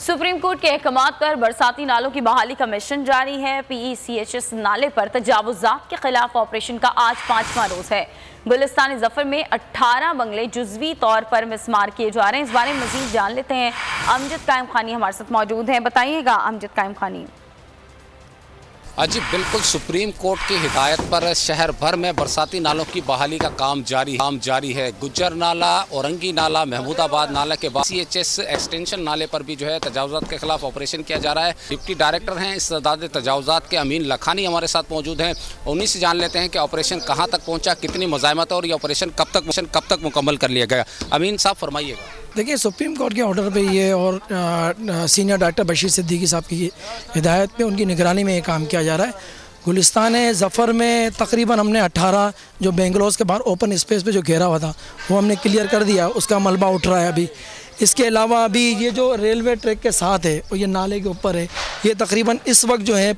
Supreme court के अहकामात पर बरसाती नालों की बहाली का मिशन जारी है। PECHS नाले पर तजावुजात के खिलाफ ऑपरेशन का आज 5वां रोज है। गुलिस्तान जफर में 18 बंगले जुजवी तौर पर मिसमार किए जा रहे हैं। इस बारे में मजीद जान लेते हैं। अमजद कायम खानी हमारे साथ मौजूद हैं, बताइएगा अमजद कायम खानी। जी बिल्कुल, सुप्रीम कोर्ट की हिदायत पर शहर भर में बरसाती नालों की बहाली का काम जारी है। गुज्जर नाला, औरंगी नाला, महमूदाबाद नाला के बाद CHS एक्सटेंशन नाले पर भी जो है तजावुजात के खिलाफ ऑपरेशन किया जा रहा है। डिप्टी डायरेक्टर हैं इस्तेदाद तजावुजात के अमीन लखानी हमारे साथ मौजूद हैं। उन्हीं से जान लेते हैं कि ऑपरेशन कहाँ तक पहुँचा, कितनी मज़ाहमत है और ये ऑपरेशन कब तक मुकम्मल कर लिया गया। अमीन साहब फरमाइएगा। देखिए, सुप्रीम कोर्ट के ऑर्डर पे ये और सीनियर डॉक्टर बशीर सिद्दीकी साहब की हिदायत पे उनकी निगरानी में ये काम किया जा रहा है। गुलिस्तान ज़फ़र में तकरीबन हमने 18 जो बेंगलोर के बाहर ओपन स्पेस पे जो घेरा हुआ था वो हमने क्लियर कर दिया, उसका मलबा उठ रहा है अभी। इसके अलावा अभी ये जो रेलवे ट्रैक के साथ है और ये नाले के ऊपर है, ये तकरीबन इस वक्त जो है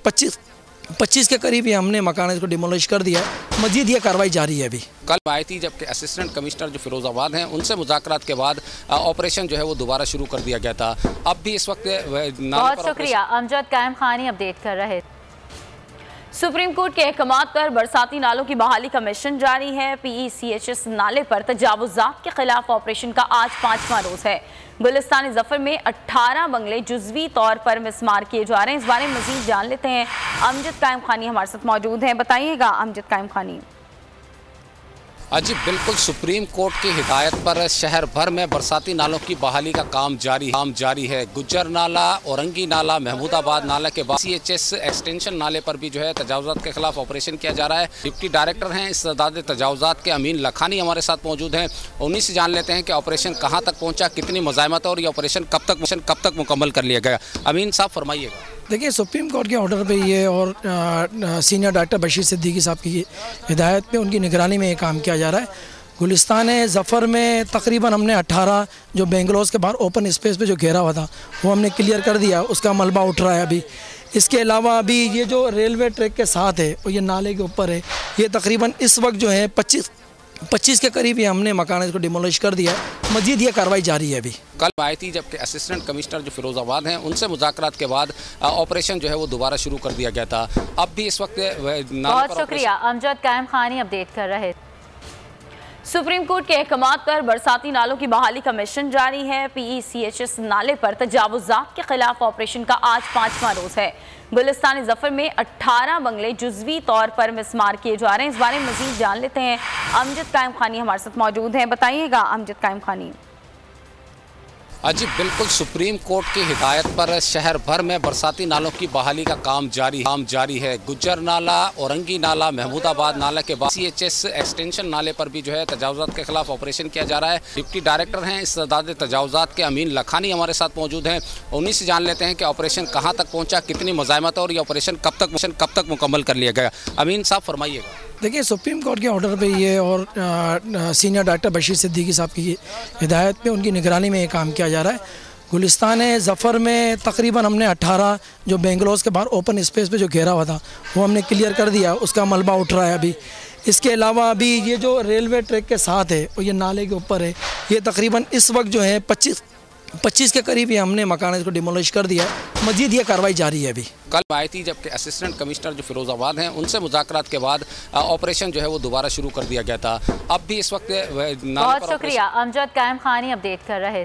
25 के करीब ये हमने मकान इसको डिमोलिश कर दिया। मजीद ये कार्रवाई जारी है। अभी कल आई थी जबकि असिस्टेंट कमिश्नर जो फिरोजाबाद हैं उनसे मुज़ाकरात के बाद ऑपरेशन जो है वो दोबारा शुरू कर दिया गया था। अब भी इस वक्त बहुत शुक्रिया अमजद कायम खानी अपडेट कर रहे। सुप्रीम कोर्ट के अहकामात पर बरसाती नालों की बहाली का मिशन जारी है। PECHS नाले पर तजावुजात के खिलाफ ऑपरेशन का आज 5वां रोज है। गुलिस्तान जफर में 18 बंगले जुजवी तौर पर मिसमार किए जा रहे हैं। इस बारे में मजीद जान लेते हैं। अमजद कायम खानी हमारे साथ मौजूद हैं, बताइएगा अमजद कायम खानी। जी बिल्कुल, सुप्रीम कोर्ट की हिदायत पर शहर भर में बरसाती नालों की बहाली का काम जारी है। गुज्जर नाला, औरंगी नाला, महमूदाबाद नाला के बाद CHS एक्सटेंशन नाले पर भी जो है तजावुजात के खिलाफ ऑपरेशन किया जा रहा है। डिप्टी डायरेक्टर हैं इस्तेदाद तजावुजात के अमीन लखानी हमारे साथ मौजूद हैं। उन्हीं से जान लेते हैं कि ऑपरेशन कहाँ तक पहुँचा, कितनी मज़ाहमत है और ये ऑपरेशन कब तक मुकम्मल कर लिया गया। अमीन साहब फरमाइएगा। देखिए, सुप्रीम कोर्ट के ऑर्डर पे ये और सीनियर डॉक्टर बशीर सिद्दीकी साहब की हिदायत पे उनकी निगरानी में ये काम किया जा रहा है। गुलिस्तान ज़फ़र में तकरीबन हमने 18 जो बेंगलोर के बाहर ओपन स्पेस पे जो घेरा हुआ था वो हमने क्लियर कर दिया, उसका मलबा उठ रहा है अभी। इसके अलावा अभी ये जो रेलवे ट्रैक के साथ है और ये नाले के ऊपर है, ये तकरीबन इस वक्त जो है 25 के करीब ये हमने मकान इसको डिमोलिश कर दिया। मजीद ये कार्रवाई जारी है। अभी कल आई थी जबकि असिस्टेंट कमिश्नर जो फिरोजाबाद हैं उनसे मुज़ाकरात के बाद ऑपरेशन जो है वो दोबारा शुरू कर दिया गया था। अब भी इस वक्त बहुत शुक्रिया अमजद कायम खानी अपडेट कर रहे। सुप्रीम कोर्ट के अहकामात पर बरसाती नालों की बहाली का मिशन जारी है। PECHS नाले पर तजावुजात के खिलाफ ऑपरेशन का आज 5वां रोज है। गुलिस्तान जफर में 18 बंगले जुजवी तौर पर मिसमार किए जा रहे हैं। इस बारे में मजीद जान लेते हैं। अमजद कायम खानी हमारे साथ मौजूद हैं, बताइएगा अमजद कायम खानी। जी बिल्कुल, सुप्रीम कोर्ट की हिदायत पर शहर भर में बरसाती नालों की बहाली का काम जारी है। गुज्जर नाला, औरंगी नाला, महमूदाबाद नाला के बाद CHS एक्सटेंशन नाले पर भी जो है तजावुजात के खिलाफ ऑपरेशन किया जा रहा है। डिप्टी डायरेक्टर हैं इस्तेदाद तजावुजात के अमीन लखानी हमारे साथ मौजूद हैं। उन्हीं से जान लेते हैं कि ऑपरेशन कहाँ तक पहुँचा, कितनी मज़ाहमत है और ये ऑपरेशन कब तक मुकम्मल कर लिया गया। अमीन साहब फरमाइएगा। देखिए, सुप्रीम कोर्ट के ऑर्डर पे ये और सीनियर डॉक्टर बशीर सिद्दीकी साहब की हिदायत पे उनकी निगरानी में ये काम किया जा रहा है। गुलिस्तान ज़फ़र में तकरीबन हमने 18 जो बेंगलोर के बाहर ओपन स्पेस पे जो घेरा हुआ था वो हमने क्लियर कर दिया, उसका मलबा उठ रहा है अभी। इसके अलावा अभी ये जो रेलवे ट्रैक के साथ है और ये नाले के ऊपर है, ये तकरीबन इस वक्त जो है 25 के करीब ये हमने मकान इसको डिमोलिश कर दिया। मजीद ये कार्रवाई जारी है। अभी कल आई थी जबकि असिस्टेंट कमिश्नर जो फिरोजाबाद हैं उनसे मुज़ाकरात के बाद ऑपरेशन जो है वो दोबारा शुरू कर दिया गया था। अब भी इस वक्त बहुत शुक्रिया अमजद कायम खानी अपडेट कर रहे।